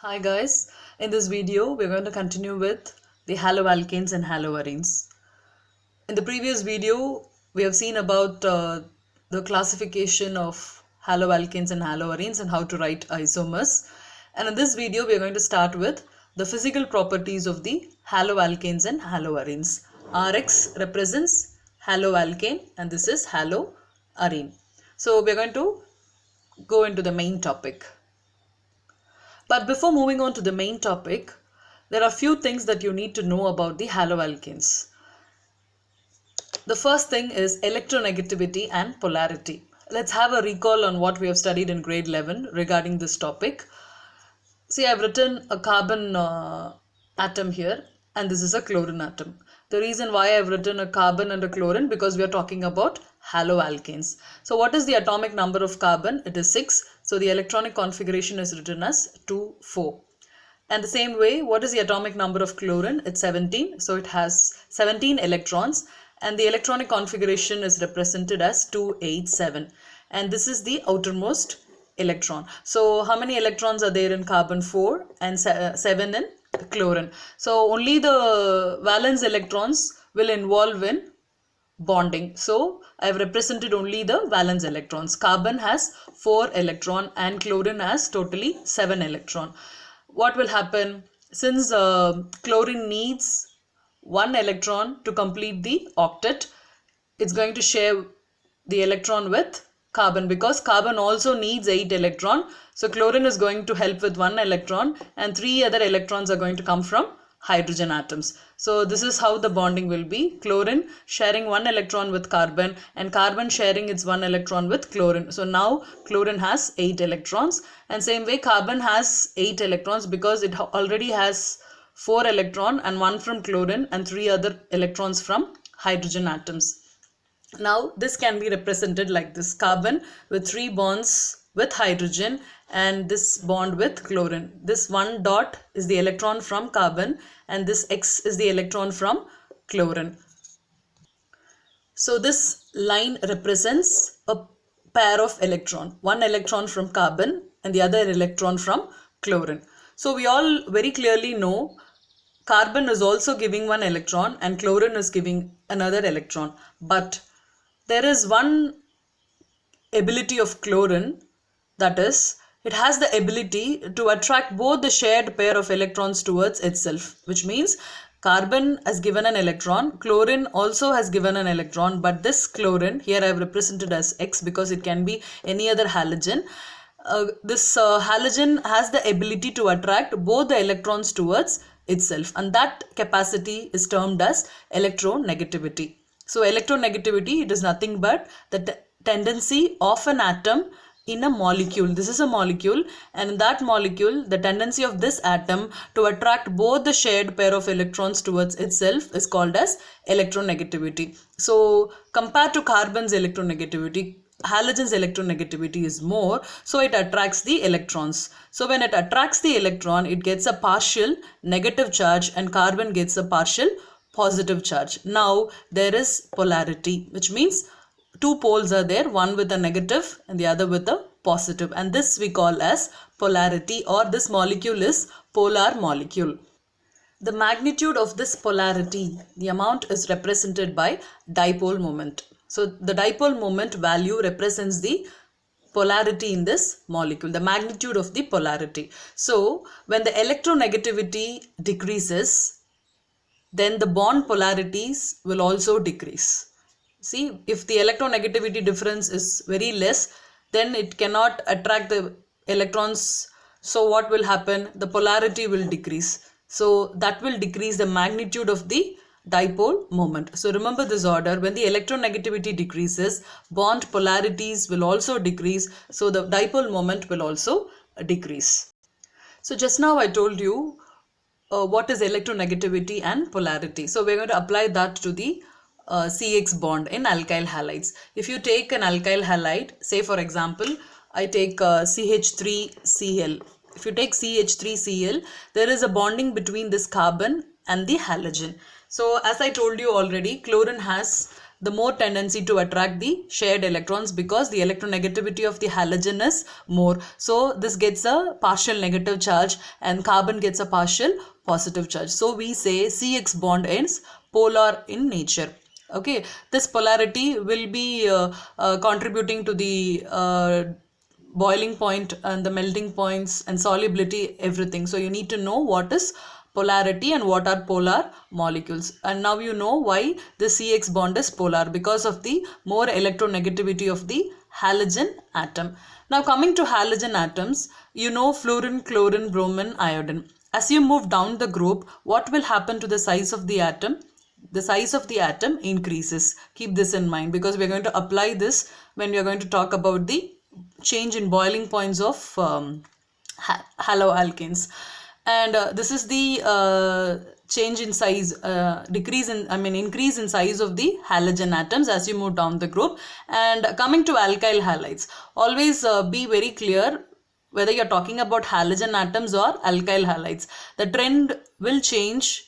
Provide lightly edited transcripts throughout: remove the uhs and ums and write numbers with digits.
Hi guys, in this video we're going to continue with the haloalkanes and haloarenes. In the previous video we have seen about the classification of haloalkanes and haloarenes and how to write isomers. And in this video we are going to start with the physical properties of the haloalkanes and haloarenes. Rx represents haloalkane and this is haloarene. So we are going to go into the main topic. But before moving on to the main topic, there are a few things that you need to know about the haloalkanes. The first thing is electronegativity and polarity. Let's have a recall on what we have studied in grade 11 regarding this topic. See, I've written a carbon atom here and this is a chlorine atom. The reason why I've written a carbon and a chlorine because we are talking about haloalkanes. So what is the atomic number of carbon? It is 6. So the electronic configuration is written as 2, 4. And the same way, what is the atomic number of chlorine? It's 17. So it has 17 electrons and the electronic configuration is represented as 2, 8, 7. And this is the outermost electron. So how many electrons are there in carbon? 4 and 7 in chlorine. So only the valence electrons will involve in bonding. So I have represented only the valence electrons. Carbon has 4 electron and chlorine has totally 7 electron. What will happen? Since chlorine needs 1 electron to complete the octet, it's going to share the electron with carbon because carbon also needs 8 electron. So chlorine is going to help with 1 electron and 3 other electrons are going to come from hydrogen atoms. So this is how the bonding will be. Chlorine sharing 1 electron with carbon and carbon sharing its 1 electron with chlorine. So now chlorine has 8 electrons and same way carbon has 8 electrons because it already has 4 electron and 1 from chlorine and 3 other electrons from hydrogen atoms. Now this can be represented like this: carbon with 3 bonds with hydrogen and this bond with chlorine. This 1 dot is the electron from carbon and this X is the electron from chlorine. So this line represents a pair of electron, 1 electron from carbon and the other electron from chlorine. So we all very clearly know carbon is also giving 1 electron and chlorine is giving another electron, but there is one ability of chlorine, that is, it has the ability to attract both the shared pair of electrons towards itself, which means carbon has given an electron, chlorine also has given an electron, but this chlorine, here I have represented as X because it can be any other halogen. This halogen has the ability to attract both the electrons towards itself, and that capacity is termed as electronegativity. So electronegativity, it is nothing but the tendency of an atom in a molecule. This is a molecule and in that molecule the tendency of this atom to attract both the shared pair of electrons towards itself is called as electronegativity. So compared to carbon's electronegativity, halogen's electronegativity is more, so it attracts the electrons. So when it attracts the electron, it gets a partial negative charge and carbon gets a partial positive charge. Now there is polarity, which means 2 poles are there, one with a negative and the other with a positive, and this we call as polarity, or this molecule is polar molecule. The magnitude of this polarity, the amount, is represented by dipole moment. So the dipole moment value represents the polarity in this molecule, the magnitude of the polarity. So when the electronegativity decreases, then the bond polarities will also decrease. See, if the electronegativity difference is very less, then it cannot attract the electrons. So what will happen? The polarity will decrease. So that will decrease the magnitude of the dipole moment. So remember this order: when the electronegativity decreases, bond polarities will also decrease. So the dipole moment will also decrease. So just now I told you what is electronegativity and polarity. So we're going to apply that to the CX bond in alkyl halides. If you take an alkyl halide, say for example, I take CH3Cl. If you take CH3Cl, there is a bonding between this carbon and the halogen. So as I told you already, chlorine has the more tendency to attract the shared electrons because the electronegativity of the halogen is more. So this gets a partial negative charge and carbon gets a partial positive charge. So we say CX bond ends polar in nature. Okay, this polarity will be contributing to the boiling point and the melting points and solubility, everything. So you need to know what is polarity and what are polar molecules. And now you know why the CX bond is polar, because of the more electronegativity of the halogen atom. Now coming to halogen atoms, you know fluorine, chlorine, bromine, iodine. As you move down the group, what will happen to the size of the atom? The size of the atom increases. Keep this in mind because we are going to apply this when we are going to talk about the change in boiling points of haloalkanes. And this is the change in size, increase in size of the halogen atoms as you move down the group. And coming to alkyl halides, always be very clear whether you're talking about halogen atoms or alkyl halides. The trend will change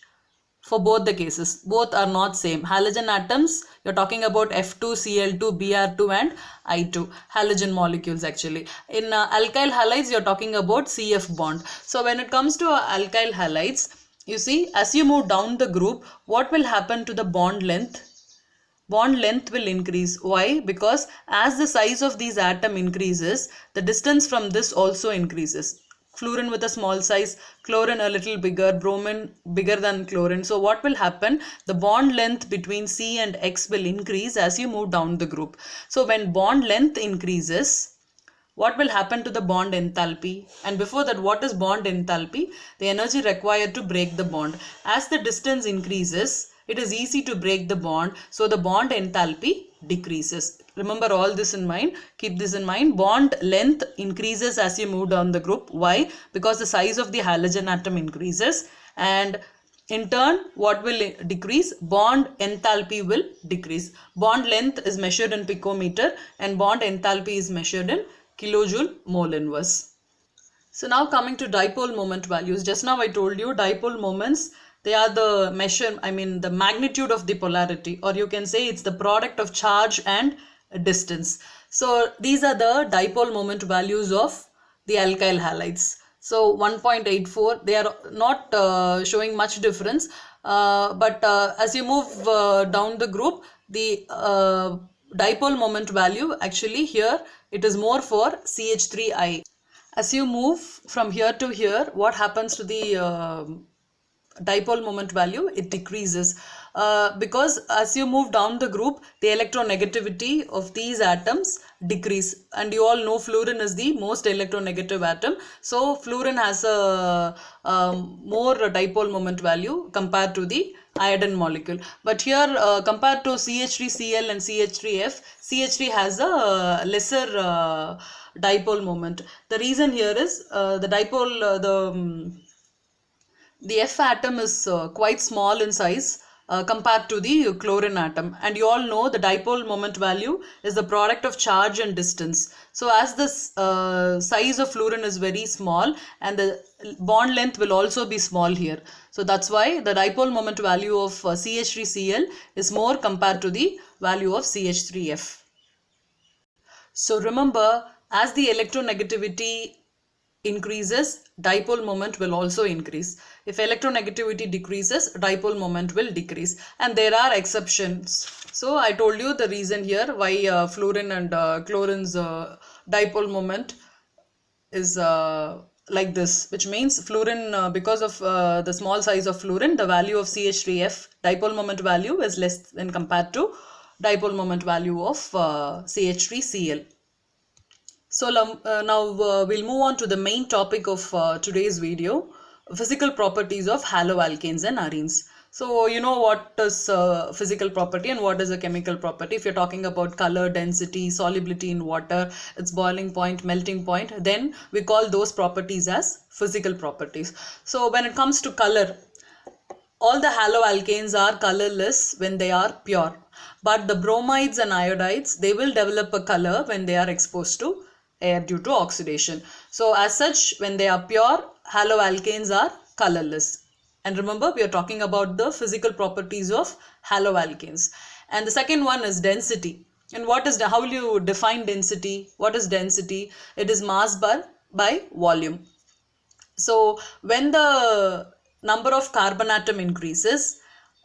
for both the cases. Both are not same. Halogen atoms, you're talking about F2, Cl2, Br2 and I2. Halogen molecules actually. In alkyl halides, you're talking about CF bond. So when it comes to alkyl halides, you see, as you move down the group, what will happen to the bond length? Bond length will increase. Why? Because as the size of these atom increases, the distance from this also increases. Fluorine with a small size, chlorine a little bigger, bromine bigger than chlorine. So what will happen? The bond length between C and X will increase as you move down the group. So when bond length increases, what will happen to the bond enthalpy? And before that, what is bond enthalpy? The energy required to break the bond. As the distance increases, it is easy to break the bond. So the bond enthalpy decreases. Remember all this in mind. Keep this in mind. Bond length increases as you move down the group. Why? Because the size of the halogen atom increases, and in turn what will decrease? Bond enthalpy will decrease. Bond length is measured in picometer and bond enthalpy is measured in kilojoule mole inverse. So now coming to dipole moment values. Just now I told you dipole moments, they are the the magnitude of the polarity, or you can say it's the product of charge and distance. So these are the dipole moment values of the alkyl halides. So 1.84, they are not showing much difference, but as you move down the group, the dipole moment value actually here it is more for CH3I. As you move from here to here, what happens to the dipole moment value? It decreases because as you move down the group, the electronegativity of these atoms decrease, and you all know fluorine is the most electronegative atom. So fluorine has a more dipole moment value compared to the iodine molecule. But here compared to CH3Cl and CH3F, CH3 has a lesser dipole moment. The reason here is the dipole, the F atom is quite small in size compared to the chlorine atom, and you all know the dipole moment value is the product of charge and distance. So as this size of fluorine is very small and the bond length will also be small here, so that's why the dipole moment value of CH3Cl is more compared to the value of CH3F. So remember, as the electronegativity increases, dipole moment will also increase. If electronegativity decreases, dipole moment will decrease, and there are exceptions. So I told you the reason here why fluorine and chlorine's dipole moment is like this, which means fluorine, because of the small size of fluorine, the value of CH3F dipole moment value is less when compared to dipole moment value of CH3Cl. So now we'll move on to the main topic of today's video, physical properties of haloalkanes and arenes. So you know what is physical property and what is a chemical property. If you're talking about color, density, solubility in water, its boiling point, melting point, then we call those properties as physical properties. So when it comes to color, all the haloalkanes are colorless when they are pure, but the bromides and iodides, they will develop a color when they are exposed to air due to oxidation. So as such, when they are pure, haloalkanes are colorless, And remember, we are talking about the physical properties of haloalkanes. And the second one is density. And how will you define density? What is density? It is mass by volume. So when the number of carbon atom increases,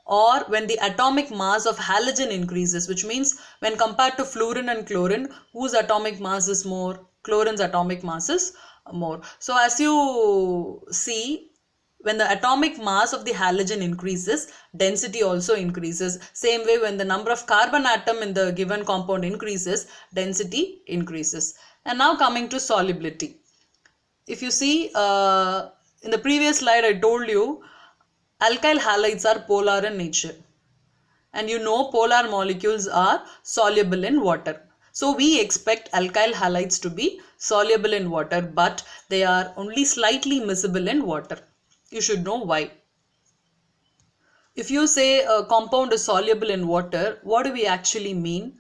or when the atomic mass of halogen increases, which means when compared to fluorine and chlorine, whose atomic mass is more? Chlorine's atomic mass is more. So as you see, when the atomic mass of the halogen increases, density also increases. Same way, when the number of carbon atom in the given compound increases, density increases. And now coming to solubility. If you see, in the previous slide I told you, alkyl halides are polar in nature. And you know polar molecules are soluble in water. So we expect alkyl halides to be soluble in water, but they are only slightly miscible in water. You should know why. If you say a compound is soluble in water, what do we actually mean?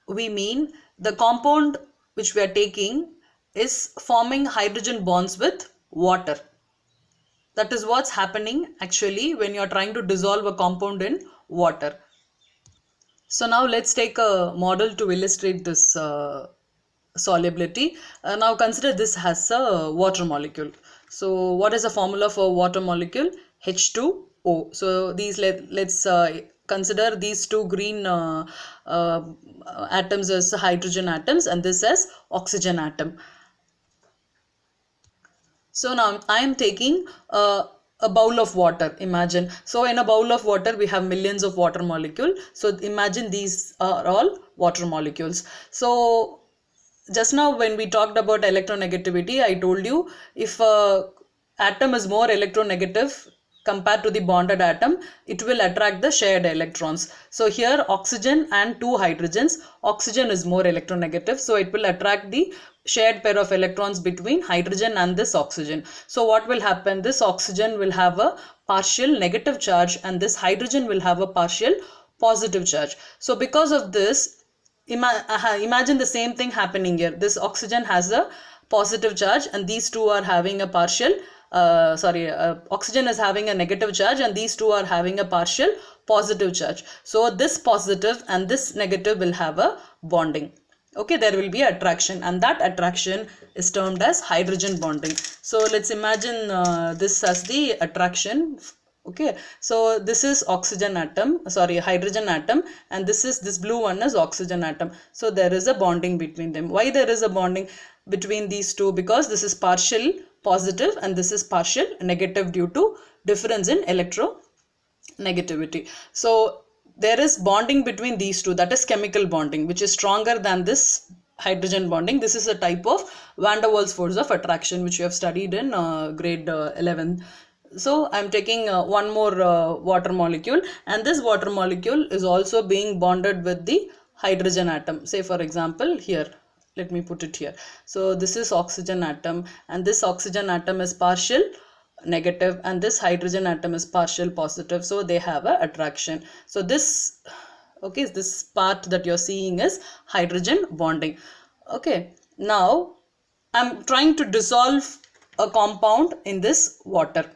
We mean the compound which we are taking is forming hydrogen bonds with water. That is what's happening actually when you are trying to dissolve a compound in water. So now let's take a model to illustrate this solubility. Now consider this has a water molecule. So what is the formula for water molecule? H2O. So these let's consider these two green atoms as hydrogen atoms, and this as oxygen atom. So now I am taking a bowl of water, imagine. So in a bowl of water we have millions of water molecules. So imagine these are all water molecules. So just now when we talked about electronegativity, I told you if a atom is more electronegative compared to the bonded atom, it will attract the shared electrons. So here oxygen and two hydrogens, oxygen is more electronegative, so it will attract the shared pair of electrons between hydrogen and this oxygen. So what will happen? This oxygen will have a partial negative charge and this hydrogen will have a partial positive charge. So because of this, imagine the same thing happening here. This oxygen has a positive charge and these two are having a partial oxygen is having a negative charge and these two are having a partial positive charge. So this positive and this negative will have a bonding. Okay, there will be attraction, and that attraction is termed as hydrogen bonding. So let's imagine this as the attraction. Okay, so this is hydrogen atom, and this blue one is oxygen atom. So there is a bonding between them. Why there is a bonding between these two? Because this is partial positive and this is partial negative due to difference in electronegativity. So there is bonding between these two, that is chemical bonding, which is stronger than this hydrogen bonding. This is a type of van der Waals force of attraction which you have studied in grade 11. So I am taking one more water molecule, and this water molecule is also being bonded with the hydrogen atom. Say for example here, let me put it here. So this is oxygen atom and this oxygen atom is partial negative and this hydrogen atom is partial positive. So they have a attraction. So this part that you're seeing is hydrogen bonding. Okay, now I'm trying to dissolve a compound in this water.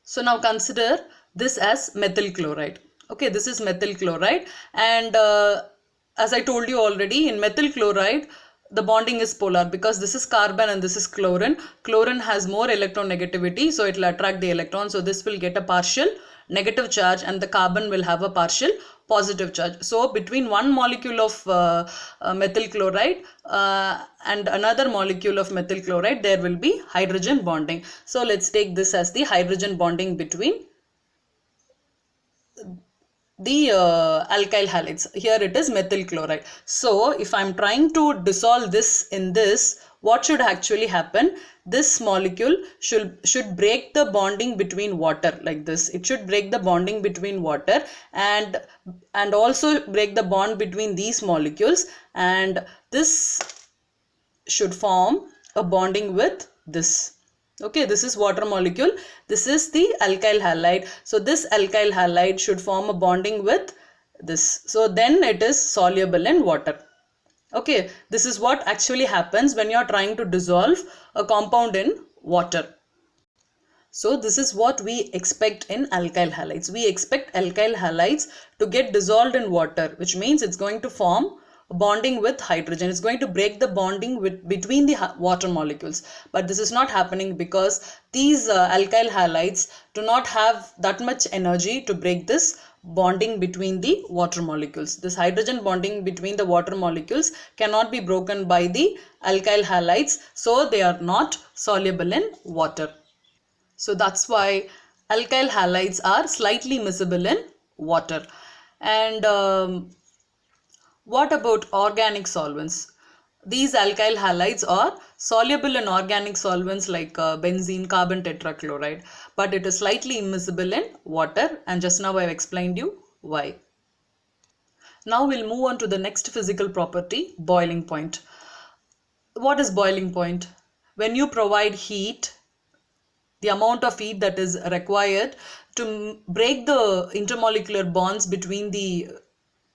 So now consider this as methyl chloride. Okay, this is methyl chloride, and as I told you already, in methyl chloride the bonding is polar because this is carbon and this is chlorine. Chlorine has more electronegativity, so it will attract the electron. So this will get a partial negative charge and the carbon will have a partial positive charge. So between one molecule of methyl chloride and another molecule of methyl chloride, there will be hydrogen bonding. So let's take this as the hydrogen bonding between the alkyl halides. Here it is methyl chloride. So if I'm trying to dissolve this in this, what should actually happen? This molecule should break the bonding between water like this. It should break the bonding between water and also break the bond between these molecules, and this should form a bonding with this. Okay, this is water molecule, this is the alkyl halide. So this alkyl halide should form a bonding with this. So then it is soluble in water. Okay, this is what actually happens when you are trying to dissolve a compound in water. So this is what we expect in alkyl halides. We expect alkyl halides to get dissolved in water, which means it's going to form bonding with hydrogen. It's going to break the bonding between the water molecules. But this is not happening because these alkyl halides do not have that much energy to break this bonding between the water molecules. This hydrogen bonding between the water molecules cannot be broken by the alkyl halides, so they are not soluble in water. So that's why alkyl halides are slightly miscible in water. And what about organic solvents? These alkyl halides are soluble in organic solvents like benzene, carbon tetrachloride, but it is slightly immiscible in water, and just now I have explained you why. Now we'll move on to the next physical property, boiling point. What is boiling point? When you provide heat, the amount of heat that is required to break the intermolecular bonds between the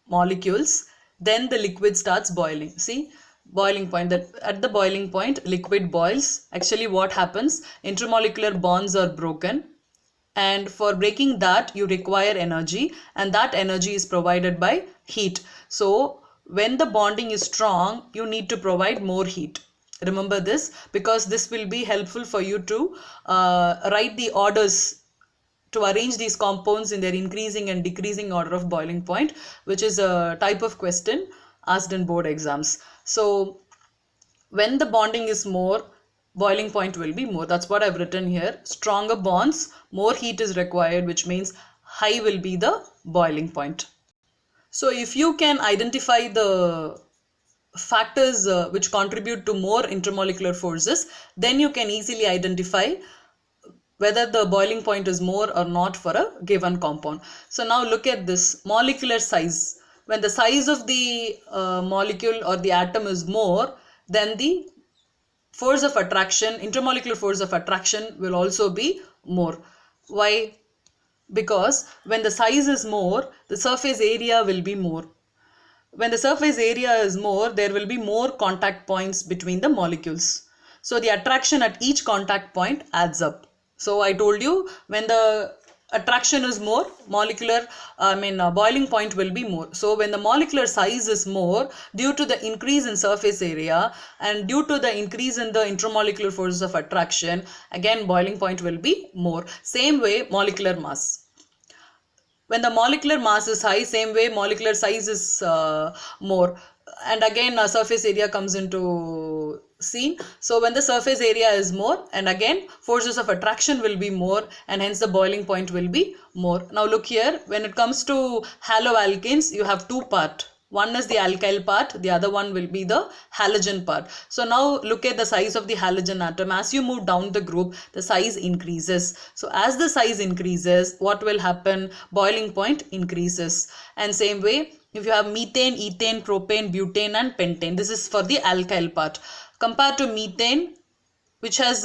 molecules, then the liquid starts boiling. See, boiling point, that at the boiling point liquid boils. Actually what happens, intermolecular bonds are broken, and for breaking that you require energy, and that energy is provided by heat. So when the bonding is strong, you need to provide more heat. Remember this, because this will be helpful for you to write the orders, to arrange these compounds in their increasing and decreasing order of boiling point, which is a type of question asked in board exams. So when the bonding is more, boiling point will be more. That's what I've written here. Stronger bonds, more heat is required, which means high will be the boiling point. So if you can identify the factors which contribute to more intermolecular forces, then you can easily identify whether the boiling point is more or not for a given compound. So now look at this molecular size. When the size of the molecule or the atom is more, then the force of attraction, intermolecular force of attraction, will also be more. Why? Because when the size is more, the surface area will be more. When the surface area is more, there will be more contact points between the molecules. So the attraction at each contact point adds up. So I told you, when the attraction is more, boiling point will be more. So when the molecular size is more, due to the increase in surface area and due to the increase in the intermolecular forces of attraction, again boiling point will be more. Same way molecular mass. When the molecular mass is high, same way molecular size is more, and again surface area comes into scene. So when the surface area is more, and again forces of attraction will be more, and hence the boiling point will be more. Now look here, when it comes to haloalkanes, you have two parts. One is the alkyl part, the other one will be the halogen part. So now look at the size of the halogen atom. As you move down the group, the size increases. So as the size increases, what will happen? Boiling point increases. And same way, if you have methane, ethane, propane, butane and pentane, this is for the alkyl part. Compared to methane, which has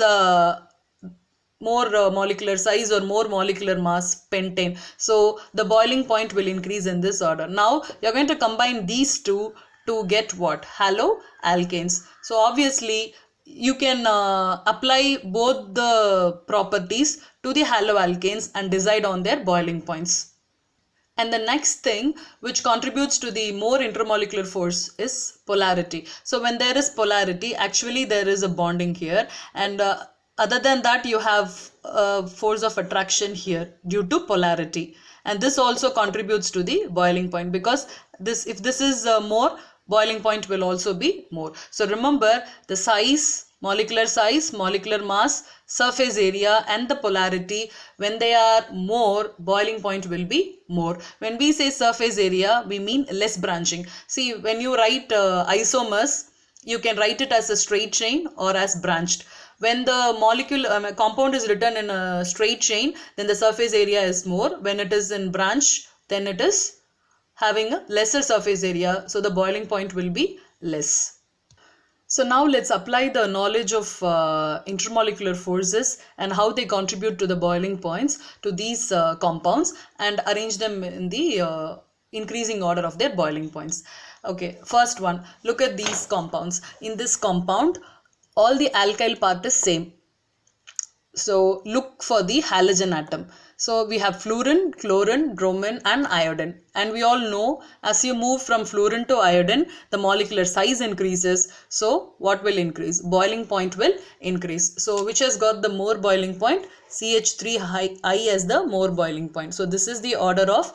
more molecular size or more molecular mass, pentane. So the boiling point will increase in this order. Now you're going to combine these two to get what? Haloalkanes. So obviously you can apply both the properties to the haloalkanes and decide on their boiling points. And the next thing which contributes to the more intermolecular force is polarity. So when there is polarity, actually there is a bonding here, and other than that, you have force of attraction here due to polarity, and this also contributes to the boiling point, because this, if this is more, boiling point will also be more. So remember, the size, molecular size, molecular mass, surface area and the polarity, when they are more, boiling point will be more. When we say surface area, we mean less branching. See, when you write isomers, you can write it as a straight chain or as branched. When the molecule compound is written in a straight chain, then the surface area is more. When it is in branch, then it is having a lesser surface area, so the boiling point will be less. So now let's apply the knowledge of intermolecular forces and how they contribute to the boiling points to these compounds, and arrange them in the increasing order of their boiling points. Okay, first one, look at these compounds. In this compound, all the alkyl part is same. So look for the halogen atom. So we have fluorine, chlorine, bromine and iodine. And we all know as you move from fluorine to iodine, the molecular size increases. So what will increase? Boiling point will increase. So which has got the more boiling point? CH3I as the more boiling point. So this is the order of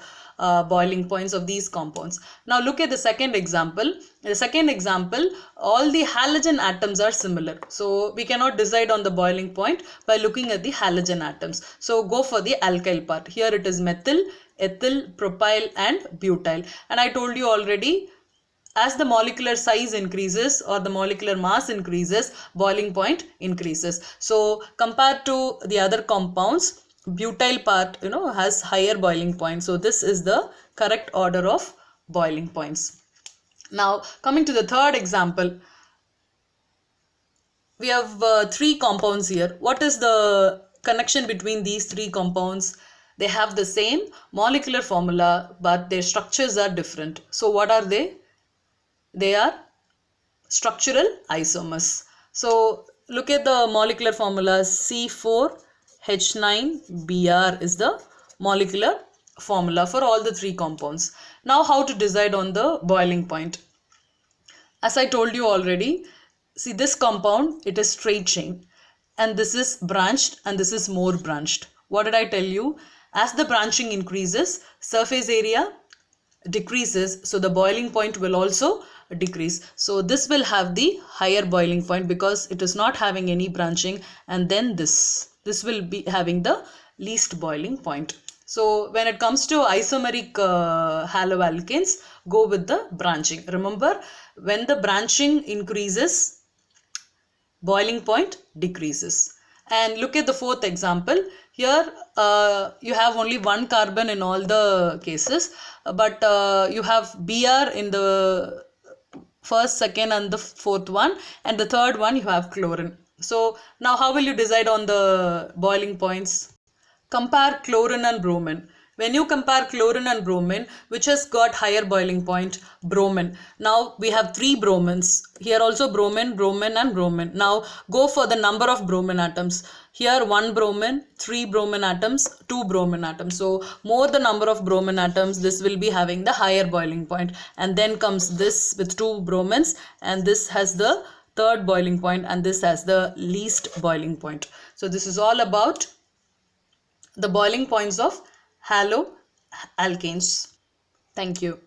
boiling points of these compounds. Now look at the second example. In the second example, all the halogen atoms are similar. So we cannot decide on the boiling point by looking at the halogen atoms. So go for the alkyl part. Here it is methyl, ethyl, propyl and butyl. And I told you already, as the molecular size increases or the molecular mass increases, boiling point increases. So compared to the other compounds, butyl part has higher boiling point. So this is the correct order of boiling points. Now coming to the third example, we have three compounds here. What is the connection between these three compounds? They have the same molecular formula but their structures are different. So what are they? They are structural isomers. So look at the molecular formula. C4H9Br is the molecular formula for all the three compounds. Now how to decide on the boiling point? As I told you already, see this compound, it is straight chain and this is branched and this is more branched. What did I tell you? As the branching increases, surface area decreases, so the boiling point will also decrease. So this will have the higher boiling point because it is not having any branching, and then this will be having the least boiling point. So when it comes to isomeric haloalkanes, go with the branching. Remember, when the branching increases, boiling point decreases. And look at the fourth example. Here you have only one carbon in all the cases, but you have Br in the first, second and the fourth one, and the third one you have chlorine. So now how will you decide on the boiling points? Compare chlorine and bromine. When you compare chlorine and bromine, which has got higher boiling point? Bromine. Now we have three bromines. Here also bromine, bromine and bromine. Now go for the number of bromine atoms. Here one bromine, three bromine atoms, two bromine atoms. So more the number of bromine atoms, this will be having the higher boiling point. And then comes this with two bromines, and this has the third boiling point, and this has the least boiling point. So this is all about the boiling points of haloalkanes. Thank you.